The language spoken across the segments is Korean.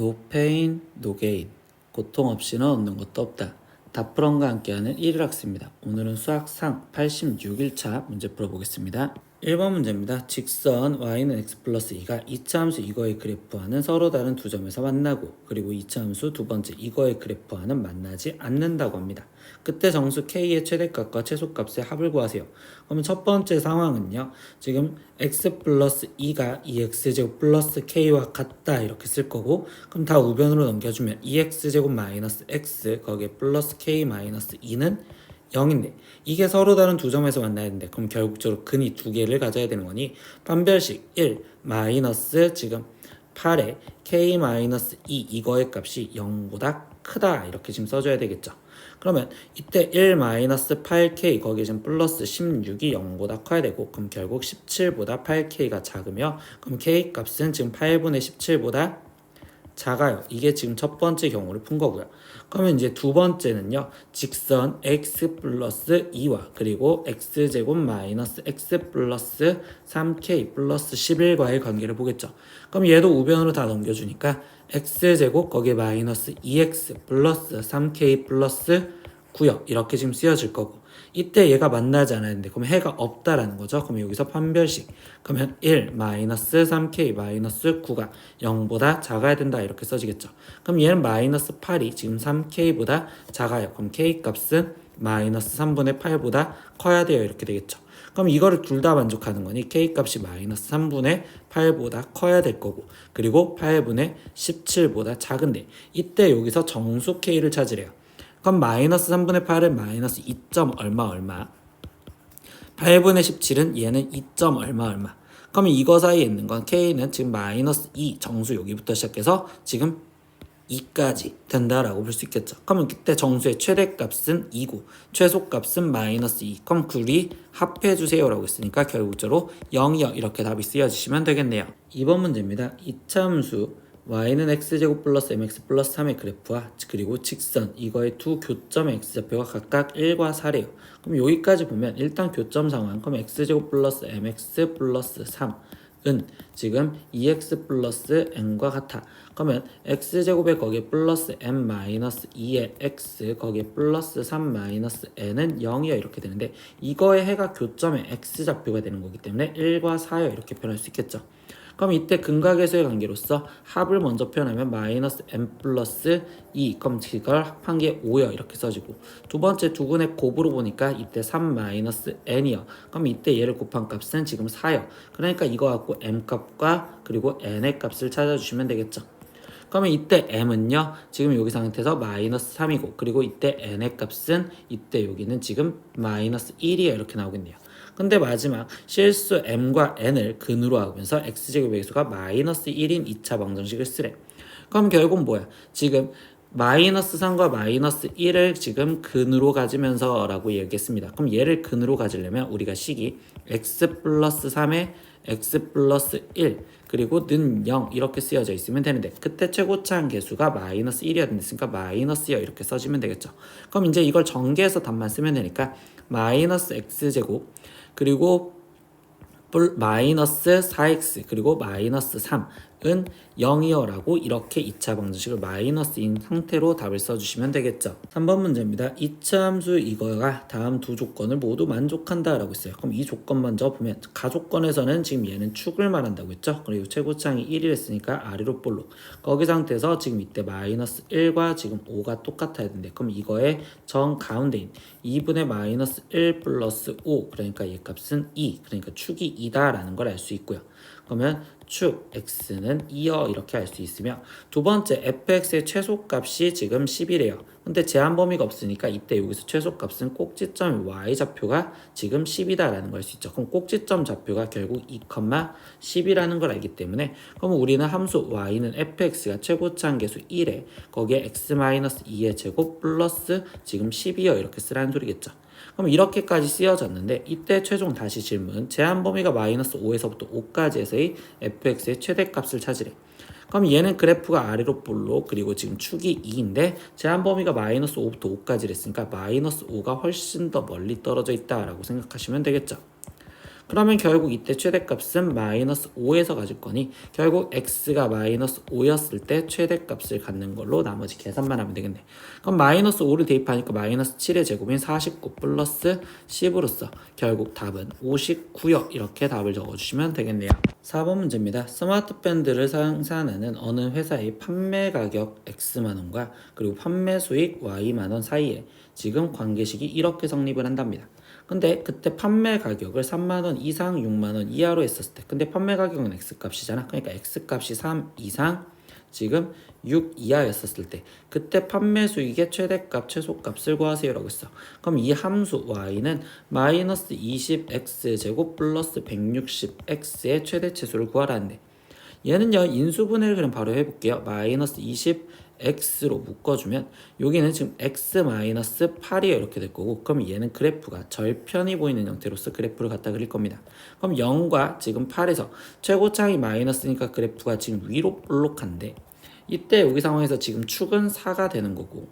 No pain, no gain. 고통 없이는 얻는 것도 없다. 다프런과 함께하는 1일 학습입니다. 오늘은 수학상 86일차 문제 풀어보겠습니다. 1번 문제입니다. 직선 y는 x 플러스 2가 2차 함수 이거의 그래프와는 서로 다른 두 점에서 만나고, 그리고 2차 함수 두 번째 이거의 그래프와는 만나지 않는다고 합니다. 그때 정수 k의 최대값과 최소값의 합을 구하세요. 그러면 첫 번째 상황은요, 지금 x 플러스 2가 2x제곱 플러스 k와 같다 이렇게 쓸 거고, 그럼 다 우변으로 넘겨주면 2x제곱 마이너스 x 거기에 플러스 k 마이너스 2는 0인데 이게 서로 다른 두 점에서 만나야 되는데, 그럼 결국적으로 근이 두 개를 가져야 되는 거니 판별식 1 마이너스 지금 8에 k 마이너스 2 이거의 값이 0보다 크다 이렇게 지금 써줘야 되겠죠. 그러면 이때 1 마이너스 8k 거기에 지금 플러스 16이 0보다 커야 되고, 그럼 결국 17보다 8k가 작으며, 그럼 k 값은 지금 8분의 17보다 작아요. 이게 지금 첫 번째 경우를 푼 거고요. 그러면 이제 두 번째는요, 직선 x 플러스 2와 그리고 x제곱 마이너스 x 플러스 3k 플러스 11과의 관계를 보겠죠. 그럼 얘도 우변으로 다 넘겨주니까 x제곱 거기에 마이너스 2x 플러스 3k 플러스 9요. 이렇게 지금 쓰여질 거고, 이때 얘가 만나지 않아야 되는데 그럼 해가 없다라는 거죠. 그럼 여기서 판별식, 그러면 1 마이너스 3k 마이너스 9가 0보다 작아야 된다 이렇게 써지겠죠. 그럼 얘는 마이너스 8이 지금 3k보다 작아요. 그럼 k 값은 마이너스 3분의 8보다 커야 돼요 이렇게 되겠죠. 그럼 이거를 둘 다 만족하는 거니 k 값이 마이너스 3분의 8보다 커야 될 거고, 그리고 8분의 17보다 작은데 이때 여기서 정수 k를 찾으래요. 그럼 마이너스 3분의 8은 마이너스 2. 얼마 8분의 17은 얘는 2. 얼마. 그러면 이거 사이에 있는 건 k는 지금 마이너스 2 정수 여기부터 시작해서 지금 2까지 된다라고 볼 수 있겠죠. 그러면 그때 정수의 최대값은 2고 최소값은 마이너스 2. 그럼 둘이 합해주세요 라고 했으니까 결국적으로 0이요 이렇게 답이 쓰여지시면 되겠네요. 2번 문제입니다. 이차함수 y는 x제곱 플러스 mx 플러스 3의 그래프와 그리고 직선 이거의 두 교점의 x좌표가 각각 1과 4래요. 그럼 여기까지 보면 일단 교점 상황, 그럼 x제곱 플러스 mx 플러스 3은 지금 2x 플러스 n과 같아. 그러면 x제곱에 거기에 플러스 m 마이너스 2의 x 거기에 플러스 3 마이너스 n은 0이요 이렇게 되는데, 이거의 해가 교점의 x좌표가 되는 거기 때문에 1과 4요 이렇게 표현할 수 있겠죠. 그럼 이때 근각에서의 관계로서 합을 먼저 표현하면 마이너스 m 플러스 2, 그럼 이걸 합한 게 5요 이렇게 써지고, 두 번째 두근의 곱으로 보니까 이때 3 마이너스 n이요. 그럼 이때 얘를 곱한 값은 지금 4요. 그러니까 이거 갖고 m 값과 그리고 n의 값을 찾아주시면 되겠죠. 그러면 이때 m은요, 지금 여기 상태에서 마이너스 3이고, 그리고 이때 n의 값은 이때 여기는 지금 마이너스 1이에요 이렇게 나오겠네요. 근데 마지막 실수 m과 n을 근으로 하면서 x제곱의 개수가 마이너스 1인 2차 방정식을 쓰래. 그럼 결국 뭐야? 지금 마이너스 3과 마이너스 1을 지금 근으로 가지면서 라고 얘기했습니다. 그럼 얘를 근으로 가지려면 우리가 식이 x 플러스 3에 x 플러스 1 그리고 는 0 이렇게 쓰여져 있으면 되는데, 그때 최고차항 개수가 마이너스 1이어야 됐으니까 마이너스요 이렇게 써주면 되겠죠. 그럼 이제 이걸 전개해서 답만 쓰면 되니까 마이너스 x제곱 그리고 마이너스 4x 그리고 마이너스 3은 0이요 라고 이렇게 2차 방정식을 마이너스인 상태로 답을 써주시면 되겠죠. 3번 문제입니다. 2차 함수 이거가 다음 두 조건을 모두 만족한다 라고 했어요. 그럼 이 조건 먼저 보면 가조건에서는 지금 얘는 축을 말한다고 했죠. 그리고 최고차항이 1이 했으니까 아래로 볼록, 거기 상태에서 지금 이때 마이너스 1과 지금 5가 똑같아야 되는데, 그럼 이거의 정 가운데인 2분의 마이너스 1 플러스 5, 그러니까 얘 값은 2, 그러니까 축이 2다 라는 걸 알 수 있고요. 그러면 축 x는 2여 이렇게 알 수 있으며, 두 번째 fx의 최소값이 지금 10이래요. 근데 제한 범위가 없으니까 이때 여기서 최소값은 꼭지점 y좌표가 지금 10이다 라는 걸 알 수 있죠. 그럼 꼭지점 좌표가 결국 2, 10이라는 걸 알기 때문에, 그럼 우리는 함수 y는 fx가 최고차항 개수 1에 거기에 x-2의 제곱 플러스 지금 10이요 이렇게 쓰라는 소리겠죠. 그럼 이렇게까지 쓰여졌는데, 이때 최종 다시 질문, 제한 범위가 마이너스 5에서부터 5까지 해서의 fx의 최대값을 찾으래. 그럼 얘는 그래프가 아래로 볼록, 그리고 지금 축이 2인데 제한 범위가 마이너스 5부터 5까지 했으니까 마이너스 5가 훨씬 더 멀리 떨어져 있다라고 생각하시면 되겠죠. 그러면 결국 이때 최대값은 마이너스 5에서 가질 거니 결국 x가 마이너스 5였을 때 최대값을 갖는 걸로 나머지 계산만 하면 되겠네. 그럼 마이너스 5를 대입하니까 마이너스 7의 제곱인 49 플러스 10으로써 결국 답은 59요. 이렇게 답을 적어주시면 되겠네요. 4번 문제입니다. 스마트 밴드를 생산하는 어느 회사의 판매 가격 X만원과 그리고 판매 수익 Y만원 사이에 지금 관계식이 이렇게 성립을 한답니다. 근데 그때 판매 가격을 3만원 이상 6만원 이하로 했었을 때 근데 판매 가격은 X값이잖아. 그러니까 X값이 3 이상 지금 6 이하였었을 때 그때 판매 수익의 최대값 최소값을 구하세요 라고 했어. 그럼 이 함수 y는 마이너스 20x제곱 플러스 160x의 최대치수를 구하라는데 얘는요 인수분해를 그럼 바로 해볼게요. 마이너스 20x로 묶어주면 여기는 지금 x 마이너스 8이에요 이렇게 될 거고 그럼 얘는 그래프가 절편이 보이는 형태로서 그래프를 갖다 그릴 겁니다. 그럼 0과 지금 8에서 최고창이 마이너스니까 그래프가 지금 위로 볼록한데 이때 여기 상황에서 지금 축은 4가 되는 거고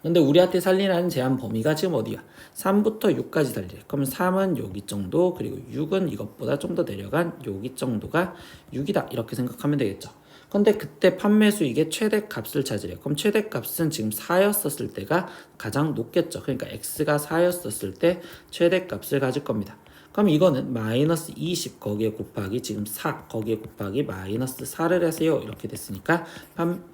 근데 우리한테 살리라는 제한 범위가 지금 어디야? 3부터 6까지 살리래. 그럼 3은 여기 정도 그리고 6은 이것보다 좀 더 내려간 여기 정도가 6이다 이렇게 생각하면 되겠죠. 근데 그때 판매 수익의 최대값을 찾으래. 그럼 최대값은 지금 4였었을 때가 가장 높겠죠. 그러니까 x가 4였었을 때 최대값을 가질 겁니다. 그럼 이거는 마이너스 20 거기에 곱하기 지금 4 거기에 곱하기 마이너스 4를 하세요 이렇게 됐으니까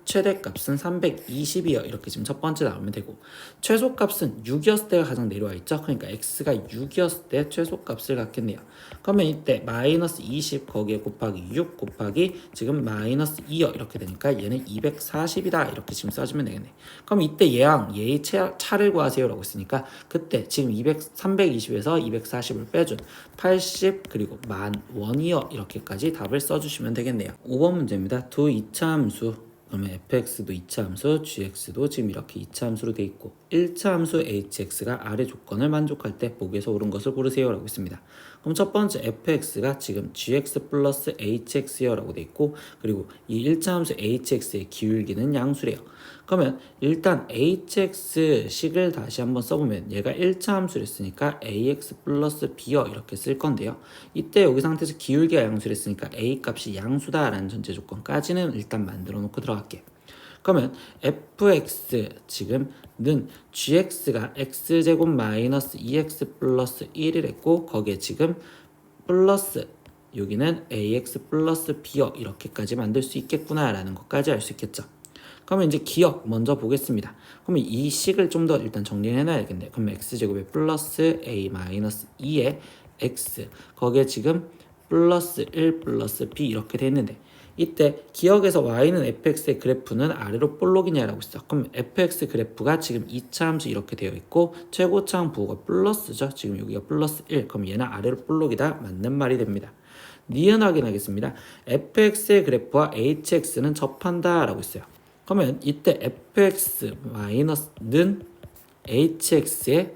최대값은 320이요 이렇게 지금 첫 번째 나오면 되고 최소값은 6이었을 때가 가장 내려와 있죠. 그러니까 x가 6이었을 때 최소값을 갖겠네요. 그러면 이때 마이너스 20 거기에 곱하기 6 곱하기 지금 마이너스 2요 이렇게 되니까 얘는 240이다 이렇게 지금 써주면 되겠네. 그럼 이때 얘의 차를 구하세요 라고 했으니까 그때 지금 320에서 240을 빼준 80 그리고 10,000원이요 이렇게까지 답을 써주시면 되겠네요. 5번 문제입니다. 두 2차 함수 그러면 fx도 2차 함수, gx도 지금 이렇게 2차 함수로 돼 있고 1차 함수 hx가 아래 조건을 만족할 때 보기에서 옳은 것을 고르세요 라고 있습니다. 그럼 첫 번째 fx가 지금 gx 플러스 hx요 라고 돼 있고 그리고 이 1차 함수 hx의 기울기는 양수래요. 그러면 일단 hx식을 다시 한번 써보면 얘가 1차 함수를 했으니까 ax 플러스 b요 이렇게 쓸 건데요. 이때 여기 상태에서 기울기가 양수를 했으니까 a 값이 양수다 라는 전제 조건까지는 일단 만들어 놓고 들어갈게. 그러면 fx 지금는 gx가 x제곱 마이너스 2x 플러스 1을 했고 거기에 지금 플러스 여기는 ax 플러스 b요 이렇게까지 만들 수 있겠구나 라는 것까지 알 수 있겠죠. 그러면 이제 기억 먼저 보겠습니다. 그러면 이 식을 좀 더 일단 정리해 놔야겠네. 그럼 x제곱에 플러스 a 마이너스 2에 x 거기에 지금 플러스 1 플러스 b 이렇게 돼 있는데 이때 기억에서 y는 fx의 그래프는 아래로 볼록이냐라고 했어. 그럼 fx 그래프가 지금 2차 함수 이렇게 되어 있고 최고차항 부호가 플러스죠. 지금 여기가 플러스 1 그럼 얘는 아래로 볼록이다. 맞는 말이 됩니다. 니은 확인하겠습니다. fx의 그래프와 hx는 접한다 라고 했어요. 그러면 이때 fx-는 hx의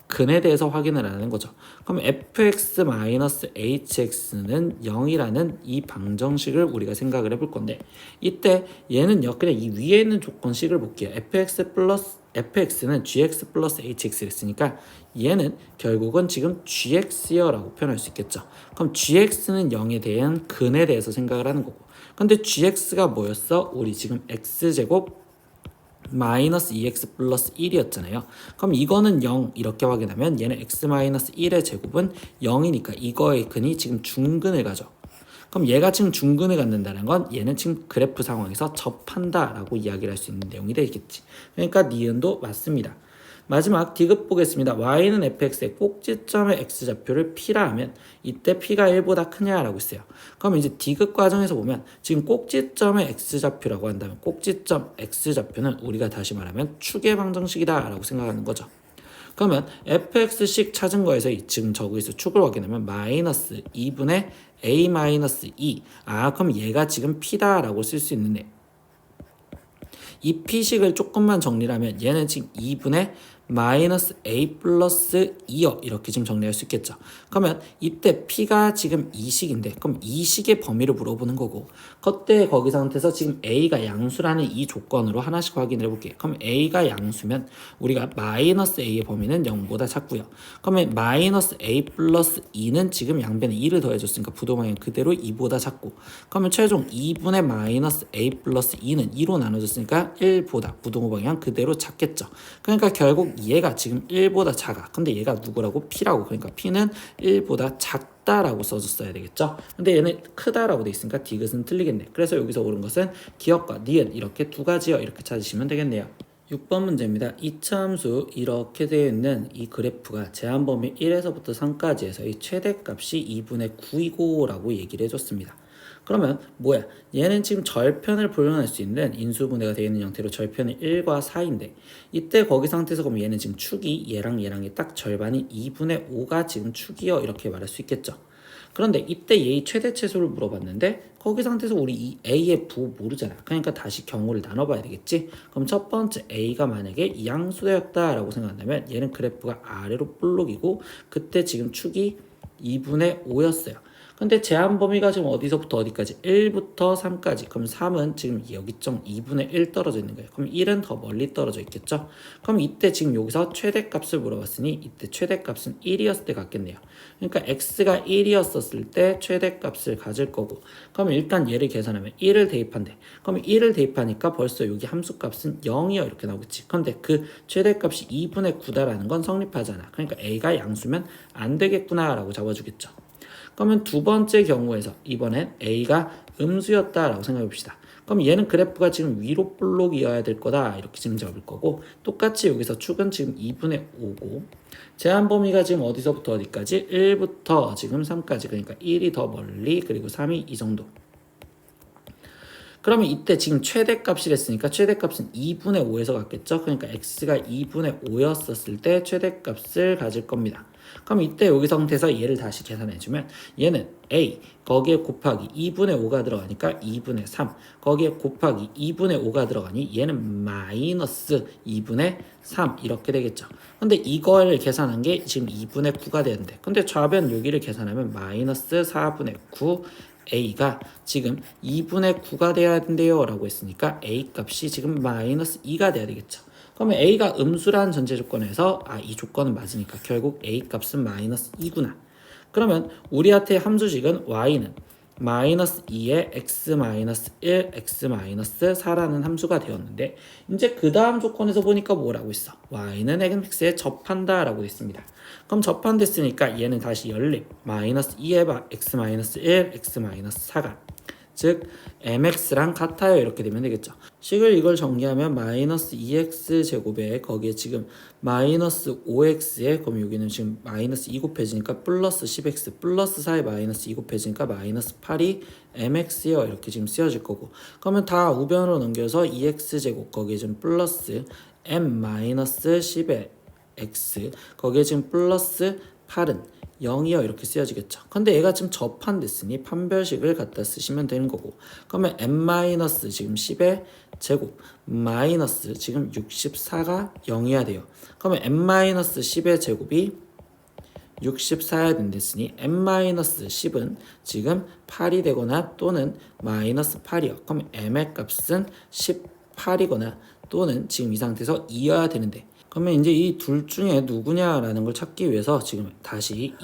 근에 대해서 확인을 하는 거죠. 그럼 fx-hx는 0이라는 이 방정식을 우리가 생각을 해볼 건데 이때 얘는요 그냥 이 위에 있는 조건식을 볼게요. fx는 gx 플러스 hx를 했으니까 얘는 결국은 지금 gx요 라고 표현할 수 있겠죠. 그럼 gx는 0에 대한 근에 대해서 생각을 하는 거고 근데 gx가 뭐였어? 우리 지금 x제곱 마이너스 2x 플러스 1이었잖아요. 그럼 이거는 0 이렇게 확인하면 얘는 x 마이너스 1의 제곱은 0이니까 이거의 근이 지금 중근을 가죠. 그럼 얘가 지금 중근을 갖는다는 건 얘는 지금 그래프 상황에서 접한다라고 이야기를 할 수 있는 내용이 되겠지. 그러니까 니은도 맞습니다. 마지막 디귿 보겠습니다. y는 fx의 꼭지점의 x좌표를 p라 하면 이때 p가 1보다 크냐라고 했어요. 그럼 이제 디귿 과정에서 보면 지금 꼭지점의 x좌표라고 한다면 꼭지점 x좌표는 우리가 다시 말하면 축의 방정식이다 라고 생각하는 거죠. 그러면 fx식 찾은 거에서 지금 저기서 축을 확인하면 마이너스 2분의 a 마이너스 2 그럼 얘가 지금 p다 라고 쓸 수 있는데 이 p식을 조금만 정리하면 얘는 지금 2분의 마이너스 a 플러스 2요 이렇게 지금 정리할 수 있겠죠. 그러면 이때 p가 지금 이식인데 그럼 이식의 범위를 물어보는 거고 그때 거기 상태에서 지금 a가 양수라는 이 조건으로 하나씩 확인을 해볼게요. 그럼 a가 양수면 우리가 마이너스 a의 범위는 0보다 작고요. 그러면 마이너스 a 플러스 2는 지금 양변에 2를 더해줬으니까 부동방향 그대로 2보다 작고 그러면 최종 2분의 마이너스 a 플러스 2는 2로 나눠졌으니까 1보다 부동방향 그대로 작겠죠. 그러니까 결국 얘가 지금 1보다 작아. 근데 얘가 누구라고? p라고. 그러니까 p는 1보다 작다라고 써줬어야 되겠죠. 근데 얘는 크다라고 돼 있으니까 디귿은 틀리겠네. 그래서 여기서 옳은 것은 기역과 니은 이렇게 두 가지요. 이렇게 찾으시면 되겠네요. 6번 문제입니다. 이차함수 이렇게 되어 있는 이 그래프가 제한범위 1에서부터 3까지 해서 이 최대값이 2분의 9이고 라고 얘기를 해줬습니다. 그러면 뭐야? 얘는 지금 절편을 불러낼 수 있는 인수분해가 되어 있는 형태로 절편이 1과 4인데 이때 거기 상태에서 그러면 얘는 지금 축이 얘랑이 딱 절반인 2분의 5가 지금 축이요 이렇게 말할 수 있겠죠. 그런데 이때 얘의 최대체수를 물어봤는데 거기 상태에서 우리 이 a의 부 모르잖아. 그러니까 다시 경우를 나눠봐야 되겠지. 그럼 첫 번째 a가 만약에 양수되었다라고 생각한다면 얘는 그래프가 아래로 볼록이고 그때 지금 축이 2분의 5였어요. 근데 제한 범위가 지금 어디서부터 어디까지? 1부터 3까지. 그럼 3은 지금 여기점 2분의 1 떨어져 있는 거예요. 그럼 1은 더 멀리 떨어져 있겠죠? 그럼 이때 지금 여기서 최대값을 물어봤으니 이때 최대값은 1이었을 때 같겠네요. 그러니까 x가 1이었을 때 최대값을 가질 거고 그럼 일단 얘를 계산하면 1을 대입한대. 그럼 1을 대입하니까 벌써 여기 함수값은 0이요 이렇게 나오겠지. 근데 그 최대값이 2분의 9다라는 건 성립하잖아. 그러니까 a가 양수면 안 되겠구나 라고 잡아주겠죠. 그러면 두 번째 경우에서 이번엔 a가 음수였다라고 생각해 봅시다. 그럼 얘는 그래프가 지금 위로 볼록이어야 될 거다 이렇게 지금 잡을 거고 똑같이 여기서 축은 지금 2분의 5고 제한 범위가 지금 어디서부터 어디까지? 1부터 지금 3까지 그러니까 1이 더 멀리 그리고 3이 이 정도. 그러면 이때 지금 최대값이랬으니까 최대값은 2분의 5에서 갔겠죠? 그러니까 x가 2분의 5였었을 때 최대값을 가질 겁니다. 그럼 이때 여기 상태에서 얘를 다시 계산해주면 얘는 a 거기에 곱하기 2분의 5가 들어가니까 2분의 3 거기에 곱하기 2분의 5가 들어가니 얘는 마이너스 2분의 3 이렇게 되겠죠. 근데 이걸 계산한 게 지금 2분의 9가 되는데 근데 좌변 여기를 계산하면 마이너스 4분의 9 a가 지금 2분의 9가 돼야 된대요 라고 했으니까 a 값이 지금 마이너스 2가 돼야 되겠죠. 그러면 a가 음수라는 전제 조건에서 이 조건은 맞으니까 결국 a 값은 마이너스 2구나. 그러면 우리한테 함수식은 y는 마이너스 2에 x 마이너스 1, x 마이너스 4라는 함수가 되었는데 이제 그 다음 조건에서 보니까 뭐라고 있어? y는 x에 접한다 라고 있습니다. 그럼 접한됐으니까 얘는 다시 연립 마이너스 2에 x 마이너스 1, x 마이너스 4가 즉 mx랑 같아요 이렇게 되면 되겠죠. 식을 이걸 정리하면 마이너스 2x 제곱에 거기에 지금 마이너스 5x에 그럼 여기는 지금 마이너스 2 곱해지니까 플러스 10x 플러스 4에 마이너스 2 곱해지니까 마이너스 8이 mx요 이렇게 지금 쓰여질 거고 그러면 다 우변으로 넘겨서 2x 제곱 거기에 지금 플러스 m 마이너스 10에 x 거기에 지금 플러스 8은 0이요 이렇게 쓰여지겠죠. 근데 얘가 지금 접한됐으니 판별식을 갖다 쓰시면 되는 거고 그러면 m- 지금 10의 제곱 마이너스 지금 64가 0이어야 돼요. 그러면 m-10의 제곱이 64야 된댔으니 m-10은 지금 8이 되거나 또는 마이너스 8이요. 그럼 m의 값은 18이거나 또는 지금 이 상태에서 2여야 되는데 그러면 이제 이 둘 중에 누구냐라는 걸 찾기 위해서 지금 다시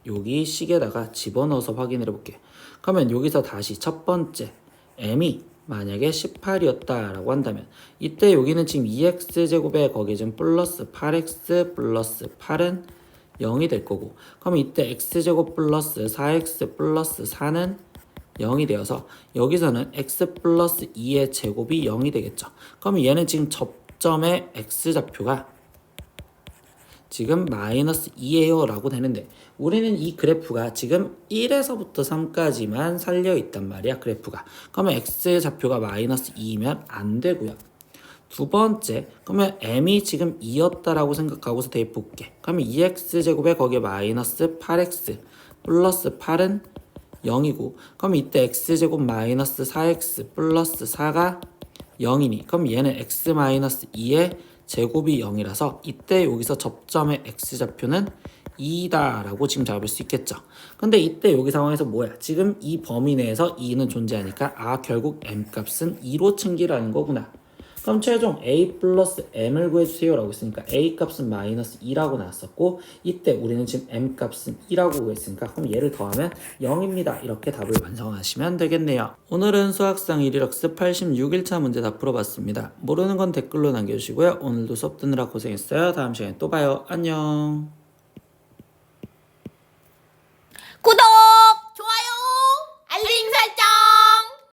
여기 식에다가 집어넣어서 확인해 볼게요. 그러면 여기서 다시 첫 번째 m이 만약에 18이었다라고 한다면 이때 여기는 지금 2x제곱에 거기에 지금 플러스 8x 플러스 8은 0이 될 거고 그러면 이때 x제곱 플러스 4x 플러스 4는 0이 되어서 여기서는 x 플러스 2의 제곱이 0이 되겠죠. 그러면 얘는 지금 점의 x좌표가 지금 마이너스 2예요 라고 되는데 우리는 이 그래프가 지금 1에서부터 3까지만 살려있단 말이야 그래프가. 그러면 x좌표가 마이너스 2이면 안 되고요. 두 번째 그러면 m이 지금 2였다라고 생각하고서 대입볼게. 그러면 2x제곱에 거기에 마이너스 8x 플러스 8은 0이고 그럼 이때 x제곱 마이너스 4x 플러스 4가 0이니 그럼 얘는 x-2의 제곱이 0이라서 이때 여기서 접점의 x좌표는 2다 라고 지금 잡을 수 있겠죠. 근데 이때 여기 상황에서 뭐야? 지금 이 범위 내에서 2는 존재하니까 결국 m 값은 2로 챙기라는 거구나. 그럼 최종 a 플러스 m을 구해주세요 라고 했으니까 a 값은 마이너스 2라고 나왔었고 이때 우리는 지금 m 값은 2라고 구했으니까 그럼 얘를 더하면 0입니다. 이렇게 답을 완성하시면 되겠네요. 오늘은 수학상 1일학습 86일차 문제 다 풀어봤습니다. 모르는 건 댓글로 남겨주시고요. 오늘도 수업 듣느라 고생했어요. 다음 시간에 또 봐요. 안녕. 구독!